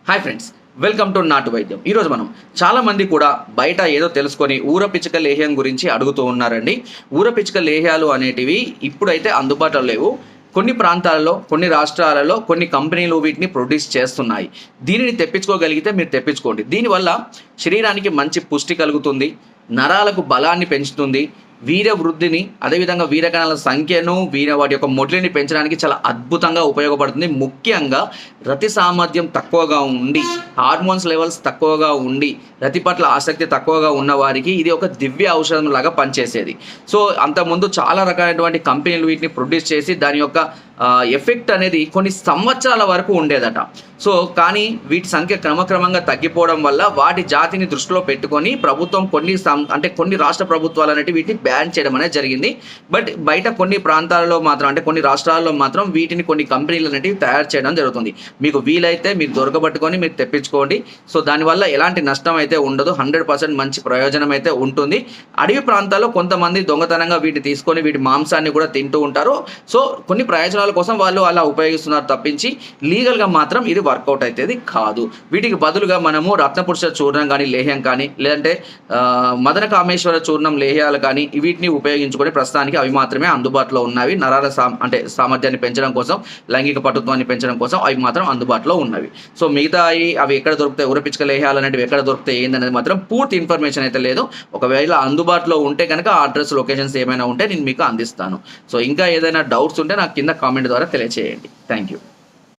Hi friends, welcome to నాటు వైద్యం. ఈరోజు మనం చాలామంది కూడా బయట ఏదో తెలుసుకొని ఊరపిచ్చుక లేహ్యం గురించి అడుగుతూ ఉన్నారండి. ఊరపిచ్చుక లేహ్యాలు అనేటివి ఇప్పుడైతే అందుబాటులో లేవు. కొన్ని ప్రాంతాలలో, కొన్ని రాష్ట్రాలలో కొన్ని కంపెనీలు వీటిని ప్రొడ్యూస్ చేస్తున్నాయి. దీనిని తెప్పించుకోగలిగితే మీరు తెప్పించుకోండి. దీనివల్ల శరీరానికి మంచి పుష్టి కలుగుతుంది, నరాలకు బలాన్ని పెంచుతుంది, వీర వృద్ధిని, అదేవిధంగా వీరకణాల సంఖ్యను, వాటి యొక్క మొటిని పెంచడానికి చాలా అద్భుతంగా ఉపయోగపడుతుంది. ముఖ్యంగా రతి సామర్థ్యం తక్కువగా ఉండి, హార్మోన్స్ లెవెల్స్ తక్కువగా ఉండి, రతి పట్ల ఆసక్తి తక్కువగా ఉన్న వారికి ఇది ఒక దివ్య ఔషధం లాగా పనిచేసేది. సో అంతకుముందు చాలా రకాలైనటువంటి కంపెనీలు వీటిని ప్రొడ్యూస్ చేసి దాని యొక్క ఎఫెక్ట్ అనేది కొన్ని సంవత్సరాల వరకు ఉండేదట. సో కానీ వీటి సంఖ్య క్రమక్రమంగా తగ్గిపోవడం వల్ల వాటి జాతిని దృష్టిలో పెట్టుకొని ప్రభుత్వం కొన్ని రాష్ట్ర ప్రభుత్వాలు అనేవి వీటిని బ్యాన్ చేయడం అనేది జరిగింది. బట్ బయట కొన్ని ప్రాంతాలలో మాత్రం, అంటే కొన్ని రాష్ట్రాల్లో మాత్రం వీటిని కొన్ని కంపెనీలు అనేవి తయారు చేయడం జరుగుతుంది. మీకు వీలైతే మీరు దొరకబట్టుకొని మీరు తెప్పించుకోండి. సో దానివల్ల ఎలాంటి నష్టం అయితే ఉండదు, 100% మంచి ప్రయోజనం అయితే ఉంటుంది. అడవి ప్రాంతాల్లో కొంతమంది దొంగతనంగా వీటిని తీసుకొని వీటి మాంసాన్ని కూడా తింటూ ఉంటారు. సో కొన్ని ప్రయోజనాల కోసం వాళ్ళు అలా ఉపయోగిస్తున్నారు తప్పించి లీగల్గా మాత్రం ఇది వర్కౌట్ అయితే కాదు. వీటికి బదులుగా మనము రత్నపురుష చూర్ణం కానీ, లేహ్యం కానీ, లేదంటే మదన కామేశ్వర చూర్ణం లేహ్యాలు కానీ వీటిని ఉపయోగించుకొని ప్రస్తుతానికి అవి మాత్రమే అందుబాటులో ఉన్నవి. నరాల సామర్థ్యాన్ని పెంచడం కోసం, లైంగిక పటుత్వాన్ని పెంచడం కోసం అవి మాత్రం అందుబాటులో ఉన్నవి. సో మిగతా అవి ఎక్కడ దొరుకుతాయి, ఊరపిచ్చుక లేహ్యాలు అనేవి ఎక్కడ దొరుకుతాయి ఏందనేది మాత్రం పూర్తి ఇన్ఫర్మేషన్ అయితే లేదు. ఒకవేళ అందుబాటులో ఉంటే కనుక అడ్రస్, లొకేషన్స్ ఏమైనా ఉంటే నేను మీకు అందిస్తాను. సో ఇంకా ఏదైనా డౌట్స్ ఉంటే నాకు కింద కామెంట్ ద్వారా తెలియజేయండి. Thank you.